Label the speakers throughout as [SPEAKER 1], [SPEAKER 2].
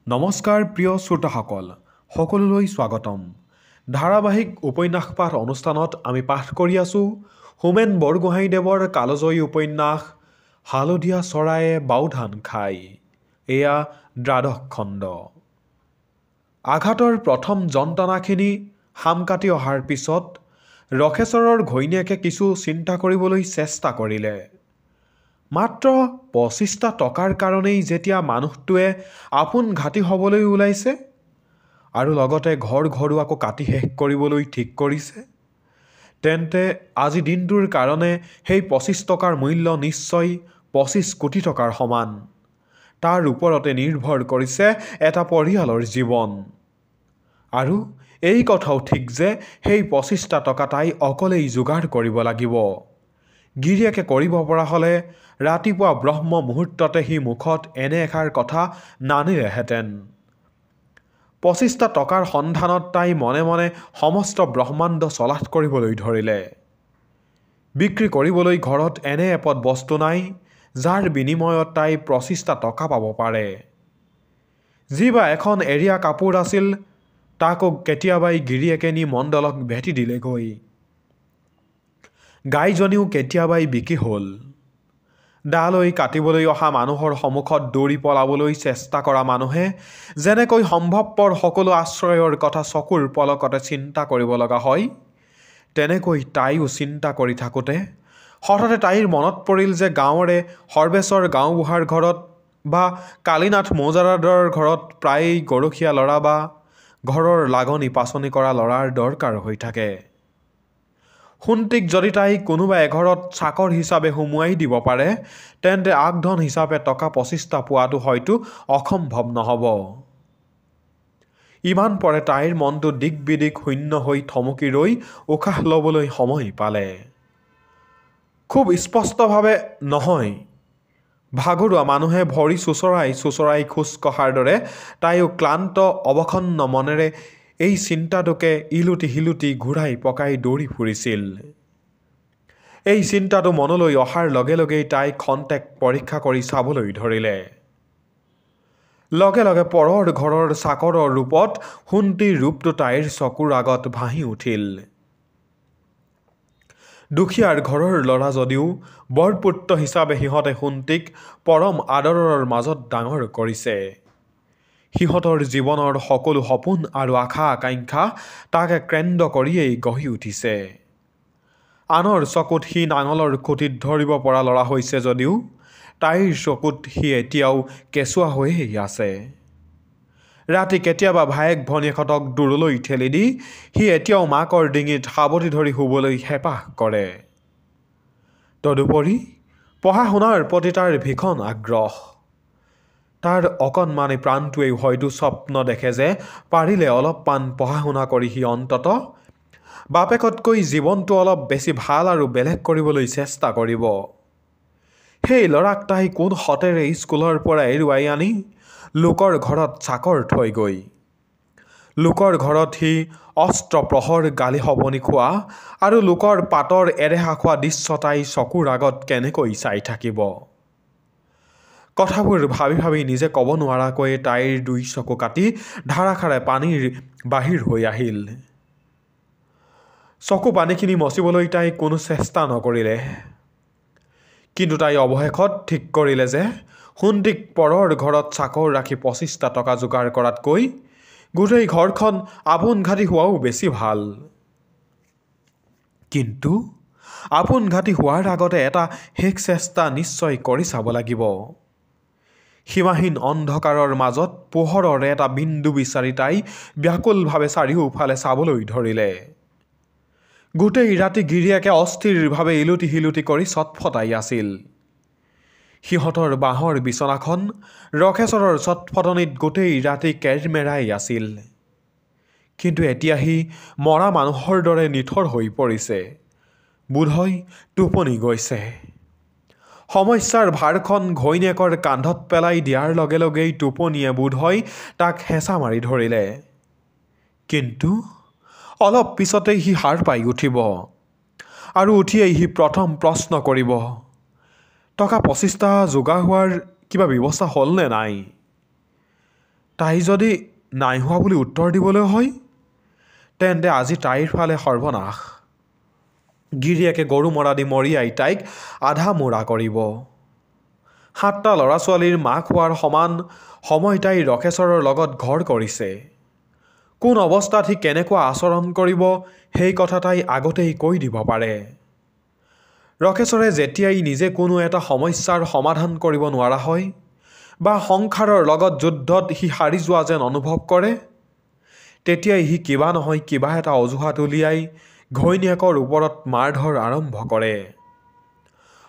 [SPEAKER 1] নমস্কাৰ প্ৰিয় শ্ৰোতাসকল, সকলোলৈ স্বাগতম। ধাৰাবাহিক উপন্যাস পাঠ অনুষ্ঠানত আমি পাঠ কৰি আছোঁ হোমেন বৰগোহাঁইদেৱৰ কালজয়ী উপন্যাস হালধীয়া চৰায়ে বাওধান খায়। এয়া দ্বাদশ খণ্ড। আঘাতৰ প্ৰথম যন্ত্ৰণাখিনি সাম কাটি অহাৰ পিছত ৰখেশ্বৰৰ ঘৈণীয়েকে কিছু চিন্তা কৰিবলৈ চেষ্টা কৰিলে। মাত্ৰ ২৫টা টকাৰ কাৰণেই যেতিয়া মানুহটোৱে আপোন ঘাটি হ'বলৈ ওলাইছে আৰু লগতে ঘৰ ঘৰুৱাকো কাটি শেষ কৰিবলৈ ঠিক কৰিছে, তেন্তে আজি দিনটোৰ কাৰণে সেই ২৫ টকাৰ মূল্য নিশ্চয় ২৫ কোটি টকাৰ সমান। তাৰ ওপৰতে নিৰ্ভৰ কৰিছে এটা পৰিয়ালৰ জীৱন। আৰু এই কথাও ঠিক যে সেই ২৫টা টকা তাই অকলেই যোগাৰ কৰিব লাগিব। গিৰিয়েকে কৰিব পৰা হ'লে ৰাতিপুৱা ব্ৰহ্ম মুহূৰ্ততে সি মুখত এনে এষাৰ কথা নানিলেহেঁতেন। ২৫টা টকাৰ সন্ধানত তাই মনে মনে সমস্ত ব্ৰহ্মাণ্ড চলাথ কৰিবলৈ ধৰিলে। বিক্ৰী কৰিবলৈ ঘৰত এনে এপদ বস্তু নাই যাৰ বিনিময়ত তাই ২৫টা টকা পাব পাৰে। যি বা এখন এৰীয়া কাপোৰ আছিল তাকো কেতিয়াবাই গিৰিয়েকে নি মণ্ডলক ভেটি দিলেগৈ। গাইজনীও কেতিয়াবাই বিকি হ'ল। দালৈ কাটিবলৈ অহা মানুহৰ সন্মুখত দৌৰি পলাবলৈ চেষ্টা কৰা মানুহে যেনেকৈ সম্ভৱপৰ সকলো আশ্ৰয়ৰ কথা চকুৰ পলকতে চিন্তা কৰিব লগা হয়, তেনেকৈ তাইও চিন্তা কৰি থাকোঁতে হঠাতে তাইৰ মনত পৰিল যে গাঁৱৰে সৰ্বেশ্বৰ গাঁওবুঢ়াৰ ঘৰত বা কালীনাথ মৌজাদাৰৰ ঘৰত প্ৰায়েই গৰখীয়া ল'ৰা বা ঘৰৰ লাগনি পাচনি কৰা ল'ৰাৰ দৰকাৰ হৈ থাকে। সোণটিক যদি তাই কোনোবা এঘৰত চাকৰ হিচাপে সুমুৱাই দিব পাৰে, তেন্তে আগধন হিচাপে টকা ২৫টা পোৱাটো হয়তো অসম্ভৱ নহ'ব। ইমান পৰে তাইৰ মনটো দিক বিদিক শূন্য হৈ থমকি ৰৈ উশাহ ল'বলৈ সময় পালে। খুব স্পষ্টভাৱে নহয়, ভাগৰুৱা মানুহে ভৰি চোঁচৰাই চোঁচৰাই খোজ কঢ়াৰ দৰে তাইও ক্লান্ত অৱসন্ন মনেৰে এই চিন্তাটোকে ইলুটি সিলুটি ঘূৰাই পকাই দৌৰি ফুৰিছিল। এই চিন্তাটো মনলৈ অহাৰ লগে লগেই তাই খন্তেক পৰীক্ষা কৰি চাবলৈ ধৰিলে। লগে লগে পৰৰ ঘৰৰ চাকৰৰ ৰূপত সোণটিৰ ৰূপটো তাইৰ চকুৰ আগত ভাহি উঠিল। দুখীয়াৰ ঘৰৰ ল'ৰা যদিও বৰপুত্ৰ হিচাপে সিহঁতে সোণটিক পৰম আদৰৰ মাজত ডাঙৰ কৰিছে। সিহঁতৰ জীৱনৰ সকলো সপোন আৰু আশা আকাংক্ষা তাকে কেন্দ্ৰ কৰিয়েই গঢ়ি উঠিছে। আনৰ চকুত সি নাঙলৰ খুঁটিত ধৰিব পৰা ল'ৰা হৈছে যদিও তাইৰ চকুত সি এতিয়াও কেঁচুৱা হৈয়ে আছে। ৰাতি কেতিয়াবা ভায়েক ভনীয়েকহঁতক দূৰলৈ ঠেলি দি সি এতিয়াও মাকৰ ডিঙিত সাৱটি ধৰি শুবলৈ হেঁপাহ কৰে। তদুপৰি পঢ়া শুনাৰ প্ৰতি তাৰ ভীষণ আগ্ৰহ। তাৰ অকণমানি প্ৰাণটোৱেও হয়তো স্বপ্ন দেখে যে পাৰিলে অলপমান পঢ়া শুনা কৰি সি অন্ততঃ বাপেকতকৈ জীৱনটো অলপ বেছি ভাল আৰু বেলেগ কৰিবলৈ চেষ্টা কৰিব। সেই ল'ৰাক তাই কোন সতেৰে স্কুলৰ পৰা এৰুৱাই আনি লোকৰ ঘৰত চাকৰ থৈগৈ। লোকৰ ঘৰত সি অস্ত্ৰ প্ৰহৰ গালি শপনি খোৱা আৰু লোকৰ পাতৰ এৰেহা খোৱা দৃশ্য তাই চকুৰ আগত কেনেকৈ চাই থাকিব। কথাবোৰ ভাবি ভাবি নিজে ক'ব নোৱাৰাকৈয়ে তাইৰ দুই চকু কাটি ধাৰাসাৰে পানীৰ বাহিৰ হৈ আহিল। চকু পানীখিনি মচিবলৈ তাই কোনো চেষ্টা নকৰিলে। কিন্তু তাই অৱশেষত ঠিক কৰিলে যে সোণটিক পৰৰ ঘৰত চাকৰ ৰাখি ২৫টা টকা যোগাৰ কৰাতকৈ গোটেই ঘৰখন আপোন ঘাটি হোৱাও বেছি ভাল। কিন্তু আপোন ঘাটি হোৱাৰ আগতে এটা শেষ চেষ্টা নিশ্চয় কৰি চাব লাগিব। সীমাহীন অন্ধকাৰৰ মাজত পোহৰৰ এটা বিন্দু বিচাৰি তাই ব্যাকুলভাৱে চাৰিওফালে চাবলৈ ধৰিলে। গোটেই ৰাতি গিৰিয়েকে অস্থিৰভাৱে ইলুটি সিলুটি কৰি চটফটাই আছিল। সিহঁতৰ বাঁহৰ বিচনাখন ৰখেশ্বৰৰ চটফটনিত গোটেই ৰাতি কেৰমেৰাই আছিল। কিন্তু এতিয়া সি মৰা মানুহৰ দৰে নিথৰ হৈ পৰিছে। বোধহয় টোপনি গৈছে। সমস্যাৰ ভাৰখন ঘৈণীয়েকৰ কান্ধত পেলাই দিয়াৰ লগে লগেই টোপনিয়ে বোধহয় তাক হেঁচা মাৰি ধৰিলে। কিন্তু অলপ পিছতেই সি সাৰ পাই উঠিব আৰু উঠিয়েই সি প্ৰথম প্ৰশ্ন কৰিব, টকা ২৫টা যোগাৰ হোৱাৰ কিবা ব্যৱস্থা হ'লনে নাই? তাই যদি নাই হোৱা বুলি উত্তৰ দিবলৈ হয় তেন্তে আজি তাইৰ ফালে সৰ্বনাশ। গিৰিয়েকে গৰু মৰা দি মৰিয়াই তাইক আধা মৰা কৰিব। 7টা ল'ৰা ছোৱালীৰ মাক হোৱাৰ সমান সময় তাই ৰকেশ্বৰৰ লগত ঘৰ কৰিছে। কোন অৱস্থাত সি কেনেকুৱা আচৰণ কৰিব সেই কথা তাই আগতেই কৈ দিব পাৰে। ৰকেশ্বৰে যেতিয়াই নিজে কোনো এটা সমস্যাৰ সমাধান কৰিব নোৱাৰা হয় বা সংসাৰৰ লগত যুদ্ধত সি হাৰি যোৱা যেন অনুভৱ কৰে তেতিয়াই সি কিবা নহয় কিবা এটা অজুহাত উলিয়াই ঘৈণীয়েকৰ ওপৰত মাৰধৰ আৰম্ভ কৰে।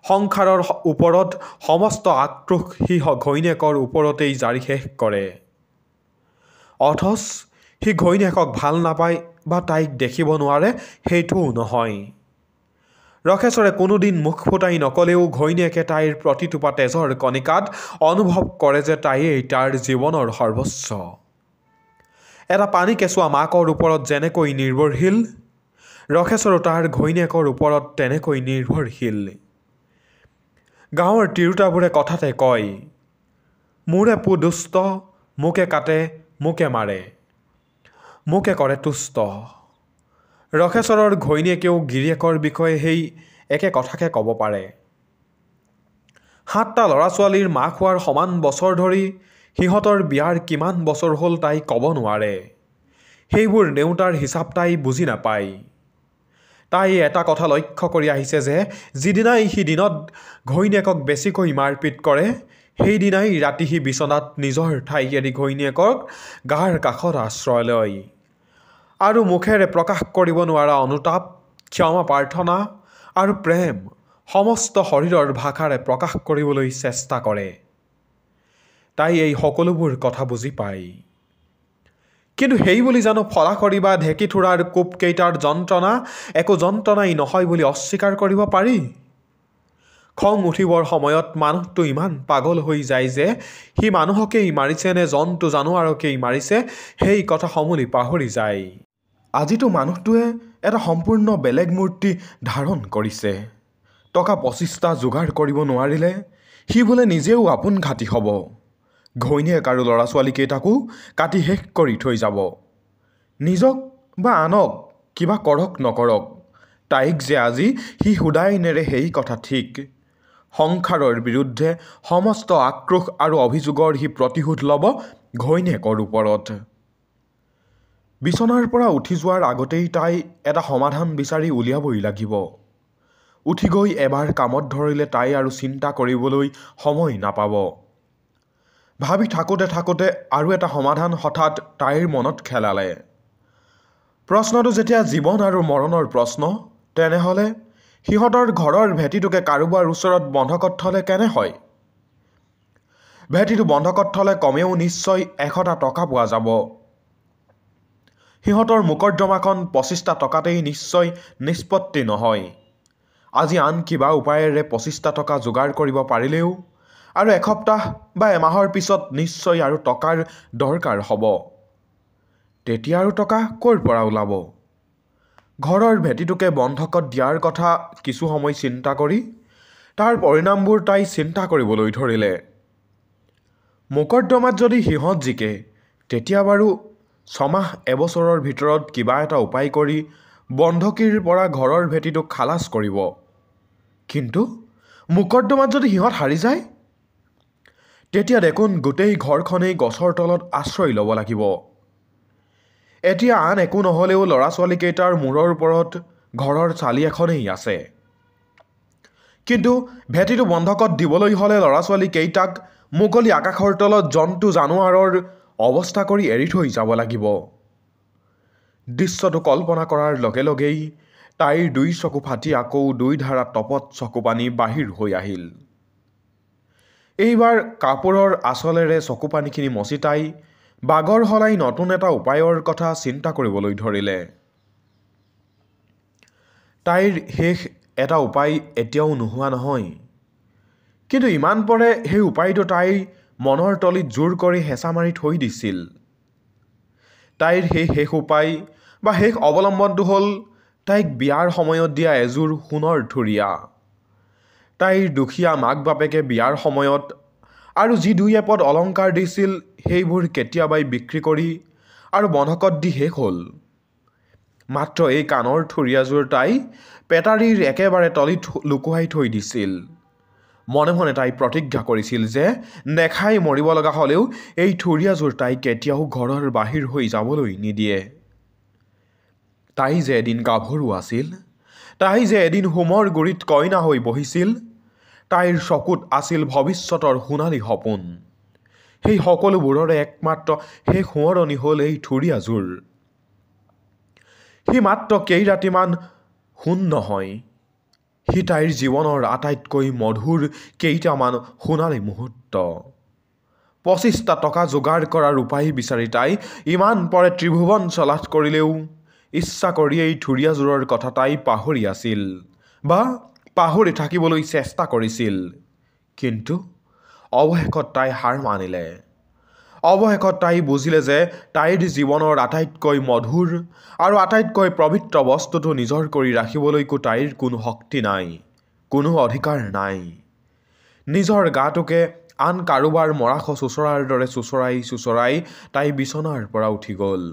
[SPEAKER 1] সংসাৰৰ ওপৰত সমস্ত আক্ৰোশ সি ঘৈণীয়েকৰ ওপৰতেই জাৰি শেষ কৰে। অথচ সি ঘৈণীয়েকক ভাল নাপায় বা তাইক দেখিব নোৱাৰে সেইটোও নহয়। ৰকেশ্বৰে কোনোদিন মুখ ফুটাই নকলেও ঘৈণীয়েকে তাইৰ প্ৰতিটোপা তেজৰ কণিকাত অনুভৱ কৰে যে তাইয়েই তাৰ জীৱনৰ সৰ্বস্ব। এটা পানী কেঁচুৱা মাকৰ ওপৰত যেনেকৈ নিৰ্ভৰশীল ৰকেশ্বৰো তাৰ ঘৈণীয়েকৰ ওপৰত তেনেকৈ নিৰ্ভৰশীল। গাঁৱৰ তিৰোতাবোৰে কথাতে কয়, মোৰে পু দুষ্ট, মোকে কাটে মোকে মাৰে, মোকে কৰে তুষ্ট। ৰকেশ্বৰৰ ঘৈণীয়েকেও গিৰিয়েকৰ বিষয়ে সেই একে কথাকে ক'ব পাৰে। 7টা ল'ৰা ছোৱালীৰ মাক হোৱাৰ সমান বছৰ ধৰি সিহঁতৰ বিয়াৰ কিমান বছৰ হ'ল তাই ক'ব নোৱাৰে। সেইবোৰ নেওতাৰ হিচাপ তাই বুজি নাপায়। তাই এটা কথা লক্ষ্য কৰি আহিছে যে যিদিনাই সি দিনত ঘৈণীয়েকক বেছিকৈ মাৰপিট কৰে সেইদিনাই ৰাতি সি বিচনাত নিজৰ ঠাই এৰি ঘৈণীয়েকক গাৰ কাষত আশ্ৰয় লয় আৰু মুখেৰে প্ৰকাশ কৰিব নোৱাৰা অনুতাপ, ক্ষমা প্ৰাৰ্থনা আৰু প্ৰেম সমস্ত শৰীৰৰ ভাষাৰে প্ৰকাশ কৰিবলৈ চেষ্টা কৰে। তাই এই সকলোবোৰ কথা বুজি পায়। কিন্তু সেই বুলি জানো ফলাখৰি বা ঢেঁকীথোৰাৰ কোবকেইটাৰ যন্ত্ৰণা একো যন্ত্ৰণাই নহয় বুলি অস্বীকাৰ কৰিব পাৰি? খং উঠিবৰ সময়ত মানুহটো ইমান পাগল হৈ যায় যে সি মানুহকেই মাৰিছে নে জন্তু জানোৱাৰকেই মাৰিছে সেই কথা সমূলি পাহৰি যায়। আজিতো মানুহটোৱে এটা সম্পূৰ্ণ বেলেগ মূৰ্তি ধাৰণ কৰিছে। টকা 25টা যোগাৰ কৰিব নোৱাৰিলে সি বোলে নিজেও আপোনঘাতী হ'ব। ঘৈণীয়েক আৰু ল'ৰা ছোৱালীকেইটাকো কাটি শেষ কৰি থৈ যাব। নিজক বা আনক কিবা কৰক নকৰক তাইক যে আজি সি শুদাই নেৰে সেই কথা ঠিক। সংসাৰৰ বিৰুদ্ধে সমস্ত আক্ৰোশ আৰু অভিযোগৰ সি প্ৰতিশোধ ল'ব ঘৈণীয়েকৰ ওপৰত। বিচনাৰ পৰা উঠি যোৱাৰ আগতেই তাই এটা সমাধান বিচাৰি উলিয়াবই লাগিব। উঠি গৈ এবাৰ কামত ধৰিলে তাই আৰু চিন্তা কৰিবলৈ সময় নাপাব। ভাবি থাকোঁতে থাকোঁতে আৰু এটা সমাধান হঠাৎ তাইৰ মনত খেলালে। প্ৰশ্নটো যেতিয়া জীৱন আৰু মৰণৰ প্ৰশ্ন তেনেহ'লে সিহঁতৰ ঘৰৰ ভেটিটোকে কাৰোবাৰ ওচৰত বন্ধকত থ'লে কেনে হয়? ভেটিটো বন্ধকত থ'লে কমেও নিশ্চয় 100টা টকা পোৱা যাব। সিহঁতৰ মোকৰ্দমাখন 25টা টকাতেই নিশ্চয় নিষ্পত্তি নহয়। আজি আন কিবা উপায়েৰে 25টা টকা যোগাৰ কৰিব পাৰিলেও আৰু এসপ্তাহ বা এমাহৰ পিছত নিশ্চয় আৰু টকাৰ দৰকাৰ হ'ব। তেতিয়া আৰু টকা ক'ৰ পৰা ওলাব? ঘৰৰ ভেটিটোকে বন্ধকত দিয়াৰ কথা কিছু সময় চিন্তা কৰি তাৰ পৰিণামবোৰ তাই চিন্তা কৰিবলৈ ধৰিলে। মোকৰ্দমাত যদি সিহঁত জিকে তেতিয়া বাৰু 6 মাহ এবছৰৰ ভিতৰত কিবা এটা উপায় কৰি বন্ধকীৰ পৰা ঘৰৰ ভেটিটোক খালাচ কৰিব। কিন্তু মোকৰ্দমাত যদি সিহঁত হাৰি যায় তেতিয়া দেখোন গোটেই ঘৰখনেই গছৰ তলত আশ্ৰয় ল'ব লাগিব। এতিয়া আন একো নহ'লেও ল'ৰা ছোৱালীকেইটাৰ মূৰৰ ওপৰত ঘৰৰ চালি এখনেই আছে। কিন্তু ভেটিটো বন্ধকত দিবলৈ হ'লে ল'ৰা ছোৱালীকেইটাক মুকলি আকাশৰ তলত জন্তু জানোৱাৰৰ অৱস্থা কৰি এৰি থৈ যাব লাগিব। দৃশ্যটো কল্পনা কৰাৰ লগে লগেই তাইৰ 2 চকু ফাটি আকৌ 2 ধাৰা টপত চকুপানী বাহিৰ হৈ আহিল। এইবাৰ কাপোৰৰ আঁচলেৰে চকুপানীখিনি মচি তাই বাগৰ সলাই নতুন এটা উপায়ৰ কথা চিন্তা কৰিবলৈ ধৰিলে। তাইৰ শেষ এটা উপায় এতিয়াও নোহোৱা নহয়। কিন্তু ইমান পৰে সেই উপায়টো তাইৰ মনৰ তলিত জোৰ কৰি হেঁচা মাৰি থৈ দিছিল। তাইৰ সেই শেষ উপায় বা শেষ অৱলম্বনটো হ'ল তাইক বিয়াৰ সময়ত দিয়া এযোৰ সোণৰ থুৰীয়া। তাইৰ দুখীয়া মাক বাপেকে বিয়াৰ সময়ত আৰু যি দুই এপদ অলংকাৰ দিছিল সেইবোৰ কেতিয়াবাই বিক্ৰী কৰি আৰু বন্ধকত দি শেষ হ'ল। মাত্ৰ এই কাণৰ থুৰীয়াযোৰ তাই পেটাৰীৰ একেবাৰে তলিত লুকুৱাই থৈ দিছিল। মনে মনে তাই প্ৰতিজ্ঞা কৰিছিল যে নেখাই মৰিব লগা হ'লেও এই থুৰীয়াযোৰ তাই কেতিয়াও ঘৰৰ বাহিৰ হৈ যাবলৈ নিদিয়ে। তাই যে এদিন গাভৰু আছিল, তাই যে এদিন হোমৰ গুৰিত কইনা হৈ বহিছিল, তাইৰ চকুত আছিল ভৱিষ্যতৰ সোণালী সপোন। সেই সকলোবোৰৰে একমাত্ৰ শেষ সোঁৱৰণি হ'ল এই থুৰীয়াযোৰ। সি মাত্ৰ কেইৰাতিমান সোণ নহয়, সি তাইৰ জীৱনৰ আটাইতকৈ মধুৰ কেইটামান সোণালী মুহূৰ্ত। 25টা টকা যোগাৰ কৰাৰ উপায় বিচাৰি তাই ইমান পৰে ত্ৰিভুৱন চলাথ কৰিলেও ইচ্ছা কৰি এই থুৰীয়াযোৰৰ কথা তাই পাহৰি আছিল বা পাহৰি থাকিবলৈ চেষ্টা কৰিছিল। কিন্তু অৱশেষত তাই হাৰ মানিলে। অৱশেষত তাই বুজিলে যে তাইৰ জীৱনৰ আটাইতকৈ মধুৰ আৰু আটাইতকৈ পবিত্ৰ বস্তুটো নিজৰ কৰি ৰাখিবলৈকো তাইৰ কোনো শক্তি নাই, কোনো অধিকাৰ নাই। নিজৰ গাটোকে আন কাৰোবাৰ মৰাশ চুচৰাৰ দৰে চুচৰাই চুচৰাই তাই বিচনাৰ পৰা উঠি গ'ল।